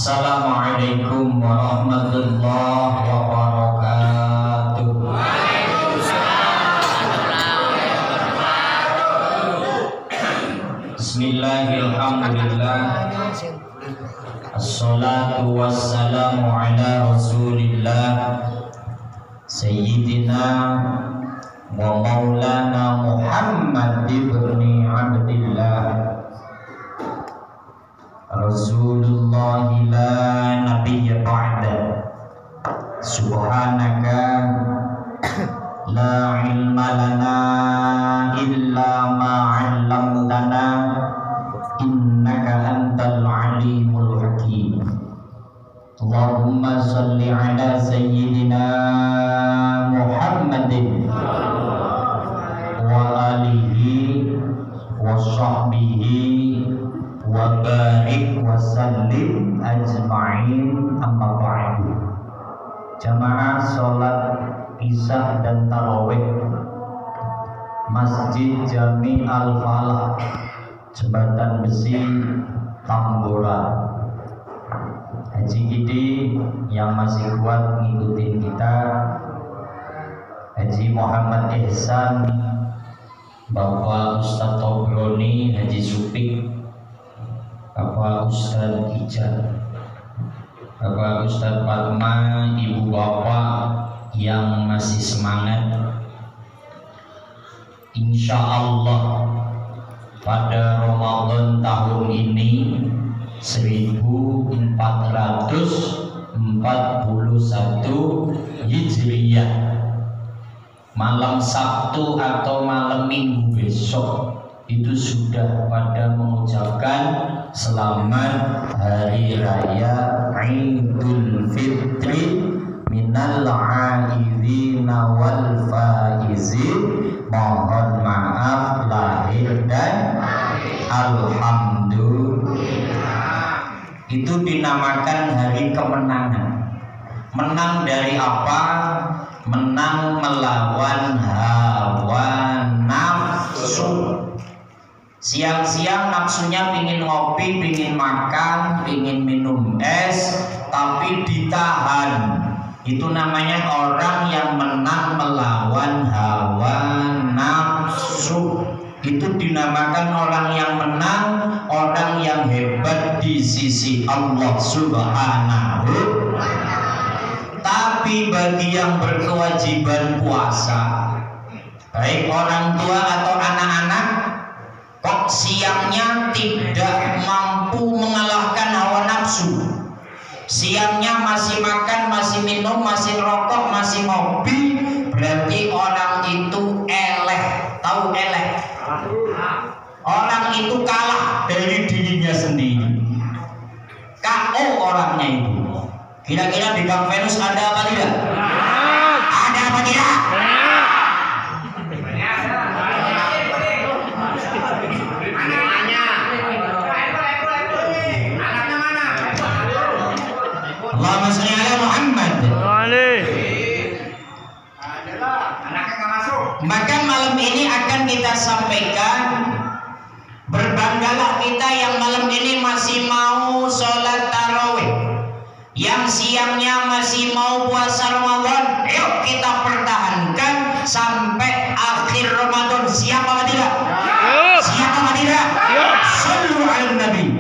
Assalamualaikum warahmatullahi wabarakatuh. Bismillahirrahmanirrahim. Assalatu wassalamu ala Rasulillah Sayyidina wa maulana Muhammad ibni Abdillah Rasulullah la nabiyya ba'da. Subhanaka la ilma lana illa ma 'allamtana innaka antal alimul hakim. Allahumma salli ala sayyidina Muhammadin wa alihi wa sahbihi wa barik wa sallim ajma'in, amma ba'du. Jamaah sholat isya dan tarawih Masjid Jami Al-Falah, Jembatan Besi, Tambora. Haji Gidi yang masih kuat ngikutin kita, Haji Muhammad Ihsan, Bapak Ustadz Tobroni, Haji Supik, Bapak Ustadz Ijar, Bapak Ustadz Fatma, Ibu Bapak yang masih semangat. Insya Allah pada Ramadan tahun ini 1441 Hijriyah, malam Sabtu atau malam Minggu besok itu sudah pada mengucapkan selamat Hari Raya Idul Fitri minal aidina wal faizin. Mohon maaf lahir dan alhamdulillah. Itu dinamakan hari kemenangan. Menang dari apa? Menang melawan hawa nafsu. Siang-siang nafsunya pingin ngopi, pingin makan, pingin minum es, tapi ditahan. Itu namanya orang yang menang melawan hawa nafsu. Itu dinamakan orang yang menang, orang yang hebat di sisi Allah Subhanahu. Tapi bagi yang berkewajiban puasa, baik orang tua atau anak-anak, kok siangnya tidak mampu mengalahkan hawa nafsu, siangnya masih makan, masih minum, masih rokok, masih ngopi, berarti orang itu eleh. Tahu eleh? Orang itu kalah dari dirinya sendiri. KO orangnya itu. Kira-kira di Bang Venus ada apa tidak? Ada apa tidak? Allahumma sholli ala Muhammad. Maka malam ini akan kita sampaikan, berbanggalah kita yang malam ini masih mau sholat tarawih, yang siangnya masih mau puasa Ramadan. Yuk kita pertahankan sampai akhir Ramadan. Siap apa tidak? Siap apa tidak? Shallu ala Nabi.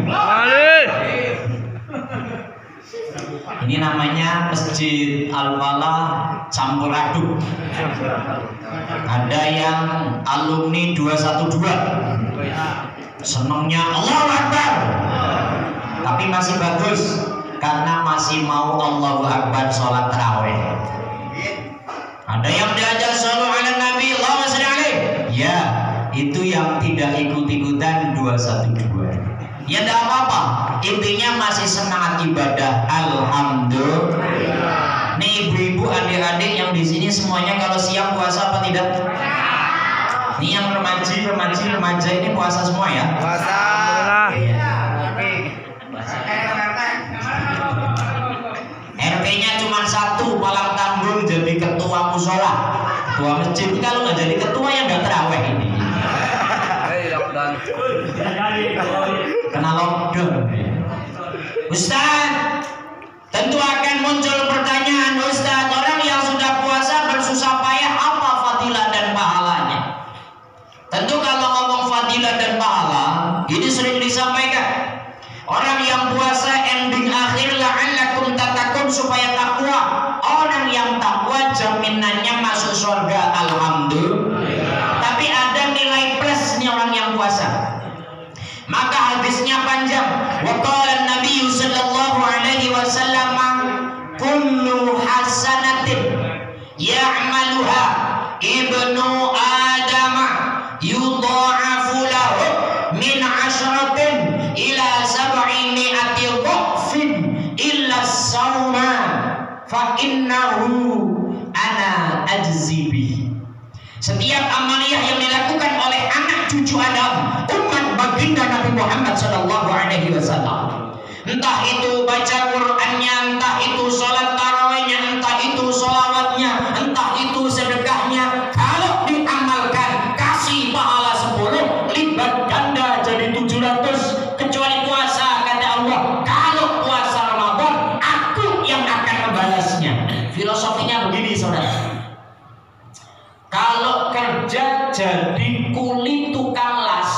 Ini namanya Masjid Al-Falah campur aduk. Ada yang alumni 212, senangnya Allahu Akbar, tapi masih bagus karena masih mau Allahu Akbar sholat tarawih. Ada yang diajak shollu ala Nabi, Allahumma sholli alaihi. Ya, itu yang tidak ikut-ikutan 212. Ya tidak apa-apa, intinya masih semangat ibadah. Alhamdulillah. Nih ibu-ibu, adik-adik yang di sini semuanya kalau siang puasa apa tidak? Nih yang remaja ini puasa semua ya? Puasa. RT-nya cuma satu, palang tanggung jadi ketua musola, ketua masjid. Kalau nggak jadi ketua ya nggak terawih ini. Kena lockdown. Ustaz, tentu akan muncul pertanyaan, Ustaz, orang yang sudah puasa bersusah payah apa fadilah dan pahalanya? Tentu kalau ngomong fadilah dan pahala, ini sering disampaikan. Orang yang puasa ending akhir la'allakum tattaqun, supaya takwa. Orang yang takwa jaminannya masuk surga, alhamdulillah. Tapi ada nilai plus nih orang yang puasa. Maka hadisnya panjang. Wa qala Nabi sallallahu alaihi wasallam, kullu hasanatin ya'maluha ibnu Adam yudha'afu lahu min 'ashratin ila 700 dha'fin illa as-sawma fa innahu ana ajzi bihi. Setiap amaliyah yang dilakukan oleh anak cucu Adam, umat baginda Nabi Muhammad sallallahu alaihi wasallam, entah itu baca Qur'annya, entah itu sholat tarawihnya, entah itu sholawatnya, entah itu sedekahnya, kalau diamalkan kasih pahala 10, lipat ganda jadi 700, kecuali puasa, kata Allah. Kalau puasa Ramadan, aku yang akan membalasnya. Filosofinya begini, saudara. Kalau kerja jadi kuli tukang las,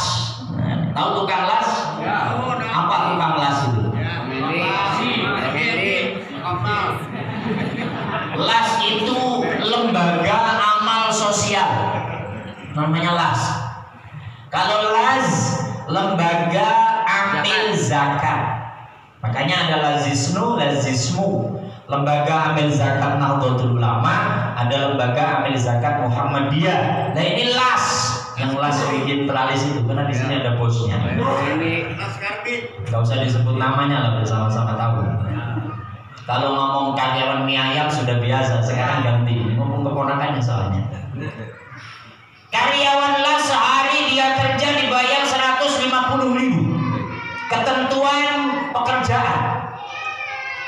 tahu tukang las? Ya. Apa tukang las itu? Las itu lembaga amal sosial, namanya las. Kalau las, lembaga amil zakat. Makanya ada lazisnu, lazismu. Lembaga amil zakat Nahdlatul Ulama, ada lembaga amil zakat Muhammadiyah. Nah ini las, yang las bikin teralis itu, karena di sini ada bosnya. Gak usah disebut namanya lah, bersama-sama tahu. Kalau ngomong karyawan mie ayam sudah biasa, sekarang ganti ngomong keponakannya soalnya. Karyawan las sehari dia kerja dibayar 150.000. Ketentuan pekerjaan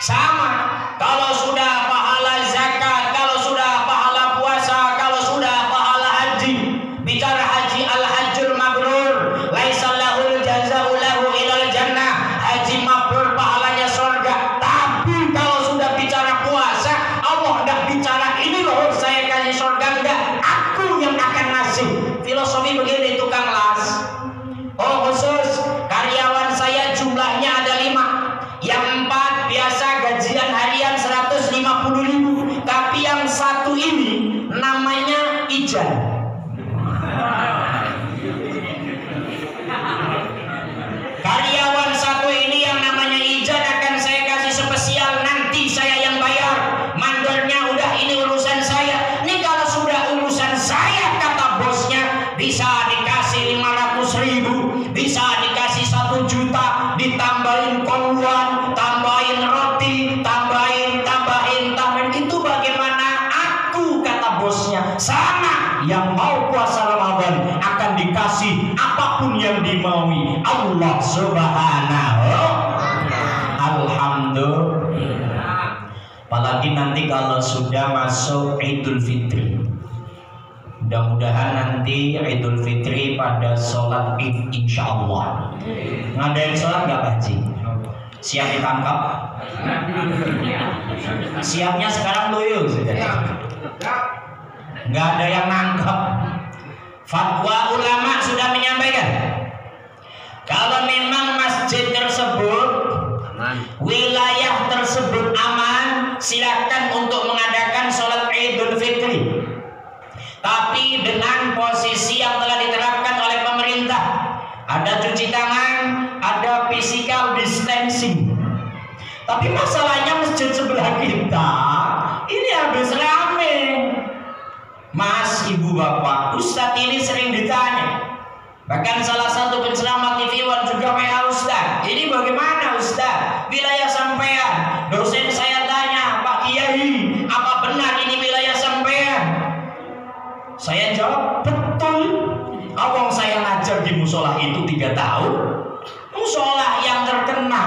sama. Kalau sudah pahala zakat, kalau sudah pahala puasa, kalau sudah pahala haji, bicara haji al-hajjul mabrur, laisa lahul jazaa'u lahu ilal jannah. Haji mabrur pahalanya surga. Tapi kalau sudah bicara puasa, Allah enggak bicara ini loh saya kasih surga, enggak, aku yang akan ngasih. Filosofi begini tukang las. Oh khusus karyawan saya jumlahnya ada 5. Yang 4 biasa gajian harian 150.000, tapi yang satu ini namanya Ijan. Karyawan satu ini yang namanya Ijan akan saya kasih spesial, nanti saya yang bayar. Mandornya udah ini urusan saya. Ini kalau sudah urusan saya, kata bosnya, bisa dikasih 500.000, bisa dikasih 1 juta, ditambahin konwan, tambahin roti, tambahin. Itu bagaimana? Aku, kata bosnya, sama. Yang mau puasa Ramadan akan dikasih apapun yang dimaui Allah Subhanahu. Alhamdulillah. Apalagi nanti kalau sudah masuk Idul Fitri. Mudah-mudahan nanti Idul Fitri pada sholat Id insya Allah. Ngadain sholat gak Pak Haji? Siap ditangkap? Siapnya sekarang loyo sudah. Nggak ada yang nangkep. Fatwa ulama sudah menyampaikan, kalau memang masjid tersebut, wilayah tersebut aman, silakan untuk mengadakan sholat Idul Fitri. Tapi dengan posisi yang telah diterapkan oleh pemerintah, ada cuci tangan, ada physical distancing. Tapi masalahnya masjid sebelah kita ini habis rame. Mas, ibu, bapak, Ustadz ini sering ditanya. Bahkan salah satu penceramah TV One juga WA Ustadz, ini bagaimana Ustadz? Wilayah sampean. Dosen saya tanya, Pak Kiai, apa benar ini wilayah sampean? Saya jawab, betul. Awang saya ngajar di musola itu 3 tahun. Musola yang terkena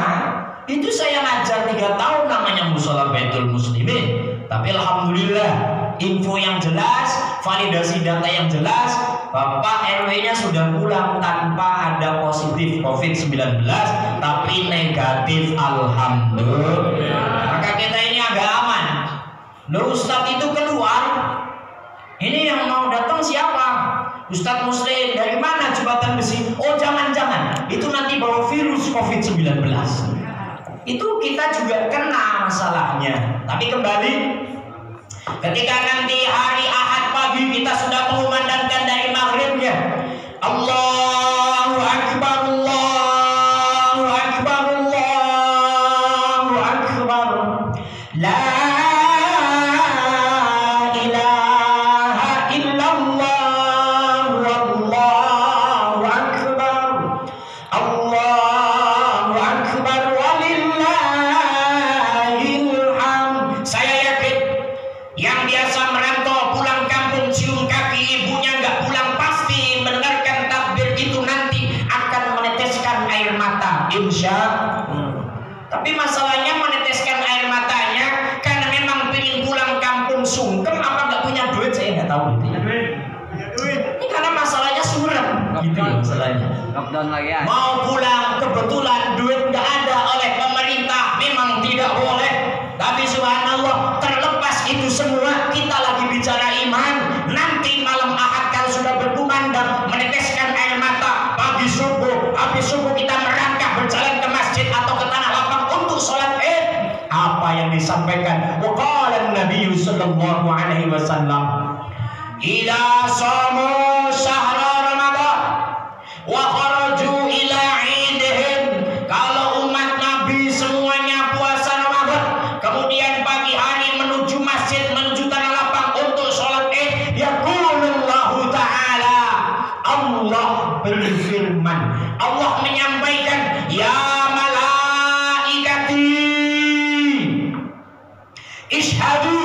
itu saya ngajar 3 tahun, namanya musola Baitul Muslimin. Tapi alhamdulillah, info yang jelas, validasi data yang jelas, Bapak RW-nya sudah pulang tanpa ada positif COVID-19, tapi negatif, alhamdulillah. Maka kita ini agak aman. Loh, Ustadz itu keluar, ini yang mau datang siapa? Ustadz Muslim, dari mana Jembatan Besi? Oh jangan-jangan, itu nanti bawa virus COVID-19. Itu kita juga kena masalahnya. Tapi kembali, ketika nanti hari Ahad pagi kita sudah mengumandangkan dari maghribnya, Allahu Akbar, Allahu Akbar, Allahu Akbar, la ilaha illallah, Allahu Akbar, Allahu Akbar, walillahil hamd. Saya yakin yang biasa merantau pulang kampung cium kaki ibunya nggak pulang, pasti mendengarkan takbir itu nanti akan meneteskan air mata, insya Allah. Tapi masalahnya meneteskan air matanya karena memang pengen pulang kampung sungkem, apa nggak punya duit, saya nggak tahu gitu. Ini karena masalahnya suram gitu loh masalahnya. Lockdown lagi ya. Mau pulang kebetulan duit nggak ada oleh pemerintah, memang tidak boleh. Tapi subhanallah, terlepas itu semua, kita lagi bicara iman. Nanti malam Ahad kalau sudah berkumandang, meneteskan air mata pagi subuh, habis subuh kita merangkak berjalan ke masjid atau ke tanah lapang untuk sholat Id. Apa yang disampaikan? Waqala Nabi sallallahu alaihi wasallam, "Idza shamu syahra Ramadan wa kharaju ila 'idihim." Kalau umat Nabi semuanya puasa Ramadan, kemudian pagi hari menuju masjid, menuju tanah lapang untuk sholat Id, yaqulullahu ta'ala, Allah berfirman, Allah menyampaikan, ya malaikati ishhadu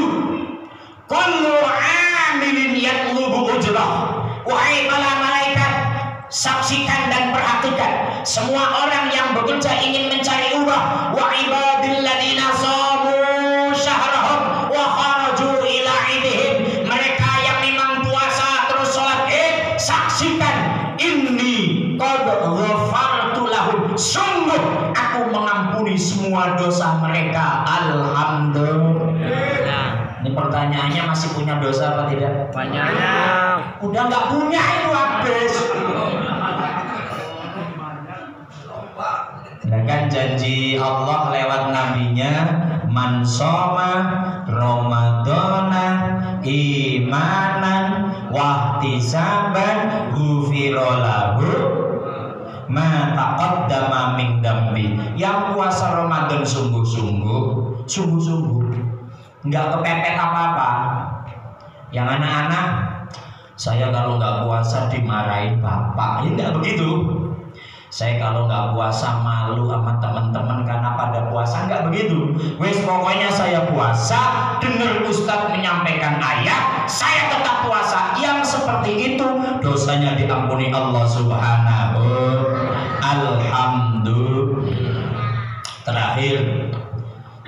kullu amilin yatlubu ujrah. Wahai para malaikat, saksikan dan perhatikan semua orang yang bekerja ingin mencari upah. Wa ibadil ladina shamu syahrahum wa kharaju ila idihim. Mereka yang memang puasa terus sholat Id, saksikan, inni qad ghafartu lahum, sungguh aku mengampuni semua dosa mereka, alhamdulillah. Ini pertanyaannya, masih punya dosa apa tidak? Banyak. Udah nggak punya itu habis. Nah kan janji Allah lewat nabinya, man shoma ramadhana imanan wahtisaban ghufira lahu ma taqaddama min dambi. Yang puasa Ramadan sungguh-sungguh, nggak kepepet apa-apa. Yang anak-anak, saya kalau nggak puasa dimarahin bapak, ya nggak begitu. Saya kalau nggak puasa malu sama teman-teman karena pada puasa, nggak begitu. Wes pokoknya saya puasa, dengar Ustadz menyampaikan ayat, saya tetap puasa. Yang seperti itu dosanya diampuni Allah Subhanahu. Alhamdulillah. Terakhir,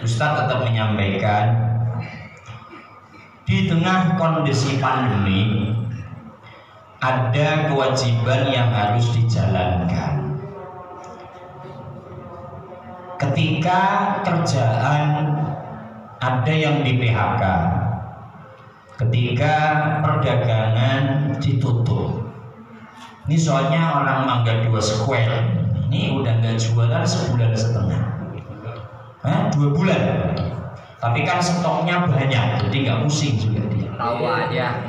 Ustadz tetap menyampaikan, di tengah kondisi pandemi ada kewajiban yang harus dijalankan. Ketika kerjaan ada yang di PHK, ketika perdagangan ditutup. Ini soalnya orang Mangga 2 Square ini udah nggak jualan sebulan setengah, 2 bulan. Tapi kan stoknya banyak, jadi nggak pusing juga dia. Tahu aja.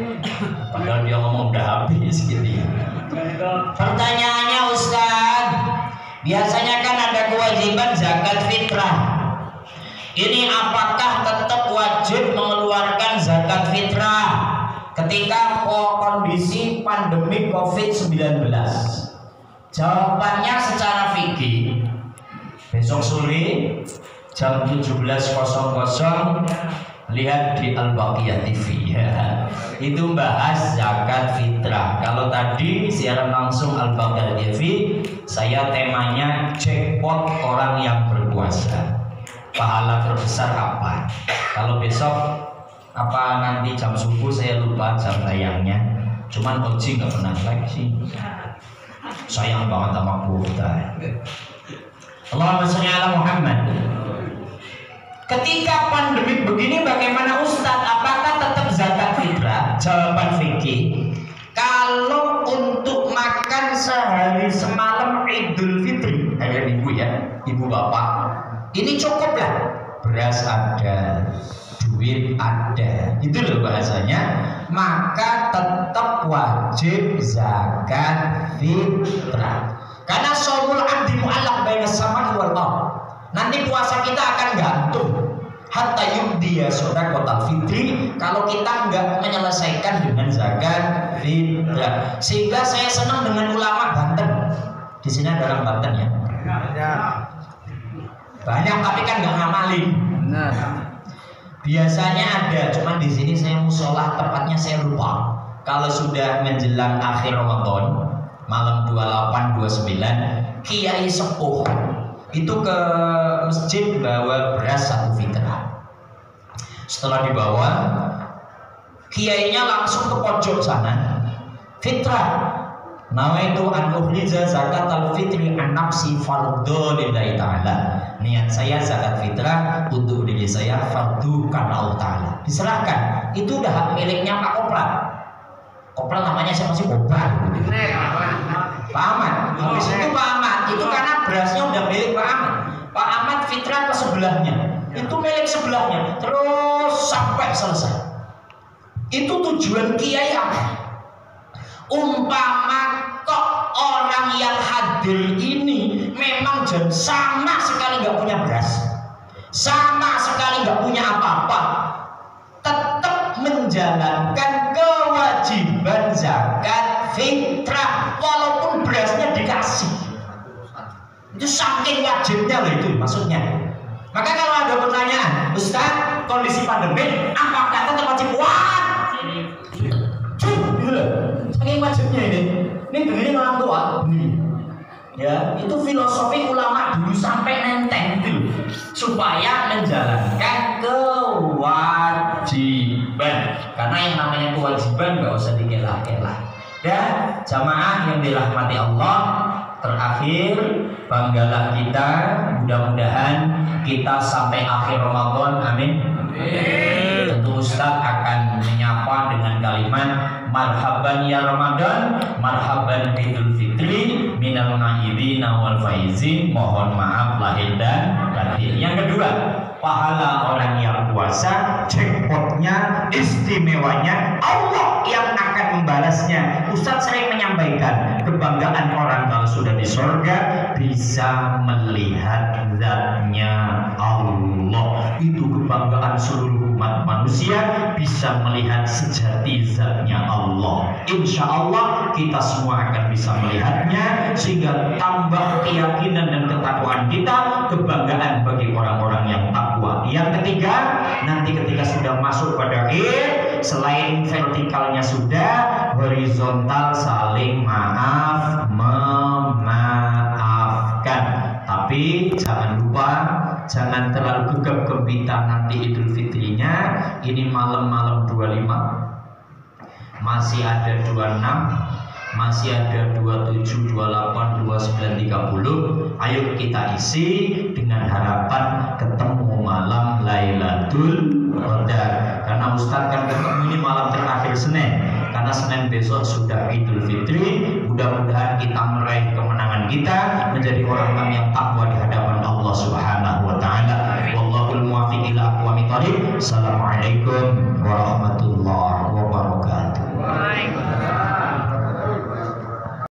Padahal dia ngomong udah habis gitu ya. Pertanyaannya Ustaz, biasanya kan ada kewajiban zakat fitrah. Ini apakah tetap wajib mengeluarkan zakat fitrah ketika kondisi pandemi COVID-19? Jawabannya secara fikih, besok sore jam 17.00 lihat di Al-Baqiyah TV ya. Itu bahas zakat fitrah. Kalau tadi siaran langsung Al-Baqiyah TV, saya temanya jackpot orang yang berpuasa, pahala terbesar apa. Kalau besok Apa nanti jam subuh saya lupa jam tayangnya. Cuman Oji nggak pernah like sih. Sayang banget sama kuota. Allahumma sholli ala Muhammad. Ketika pandemik begini bagaimana Ustadz? Apakah tetap zakat fitrah? Jawaban fikih, kalau untuk makan sehari semalam Idul Fitri, hari Minggu ya, ibu bapak, ini cukup lah. Beras ada, duit ada, itu loh bahasanya. Maka tetap wajib zakat fitrah. Karena shaumul abdi mu'allaq baina samai wal ardh. Nanti puasa kita akan gantung hatta yubdiya shadaqatul fitri, kalau kita nggak menyelesaikan dengan zakat fitrah. Sehingga saya senang dengan ulama Banten. Di sini ada orang Banten ya? Banyak, tapi kan nggak ngamalin. Benar. Biasanya ada, cuman di sini saya musola tepatnya saya lupa. Kalau sudah menjelang akhir Ramadan, malam 28, 29, kiai sepuh itu ke masjid bawa beras 1 fitrah. Setelah dibawa, kiainya langsung ke pojok sana. Fitrah. Nawaitu an ukhrija zakat al-fitri an nafsi fardhu lillahi ta'ala. Niat saya zakat fitrah untuk diri saya fardu karena Allah Ta'ala. Diserahkan. Itu udah hak miliknya Pak Kopral. Kopral namanya siapa sih? Kopral. Pak Ahmad. Habis itu Pak Ahmad. Itu karena berasnya udah milik Pak Ahmad. Pak Ahmad fitrah ke sebelahnya. Itu milik sebelahnya. Terus sampai selesai. Itu tujuan kiai apa? Umpama kok orang yang hadir ini memang sama sekali nggak punya beras, sama sekali nggak punya apa-apa, tetap menjalankan kewajiban zakat fitrah walaupun berasnya dikasih. Itu saking wajibnya loh itu maksudnya. Maka kalau ada pertanyaan, Ustaz, kondisi pandemi apakah tetap wajib? Saking wajibnya ini begini orang tua begini. Ya, itu filosofi ulama dulu sampai nenteng itu supaya menjalankan kewajiban. Karena yang namanya kewajiban nggak usah dikelah-kelah. Dan jamaah yang dirahmati Allah, terakhir banggalah kita, mudah-mudahan kita sampai akhir Ramadan, amin. Tentu Ustaz akan menyapa dengan kalimat marhaban ya Ramadan, marhaban Idul Fitri, minal ma'idina wal faizin, mohon maaf lahir dan batin. Yang kedua, pahala orang yang puasa, jackpotnya, istimewanya Allah yang akan membalasnya. Ustaz sering menyampaikan kebanggaan orang kalau sudah di surga bisa melihat zatnya Allah. Itu kebanggaan seluruh umat manusia, bisa melihat sejati zatnya Allah. Insya Allah kita semua akan bisa melihatnya, sehingga tambah keyakinan dan ketakwaan kita, kebanggaan bagi orang-orang yang takwa. Yang ketiga, nanti ketika sudah masuk pada akhir, selain vertikalnya sudah, horizontal saling maaf memaafkan. Tapi jangan lupa, jangan terlalu gegap gempita nanti Idul Fitrinya. Ini malam-malam 25, masih ada 26, masih ada 27, 28, 29, 30. Ayo kita isi dengan harapan ketemu malam Lailatul Qadar. Karena Ustadz kan ketemu ini malam terakhir Senin. Karena Senin besok sudah Idul Fitri. Mudah-mudahan kita meraih kemenangan kita, menjadi orang-orang yang takwa di hadapan Allah Subhanahu wa taala. Wallahul muwaffiq ila aqwamit thoriq. Assalamualaikum warahmatullahi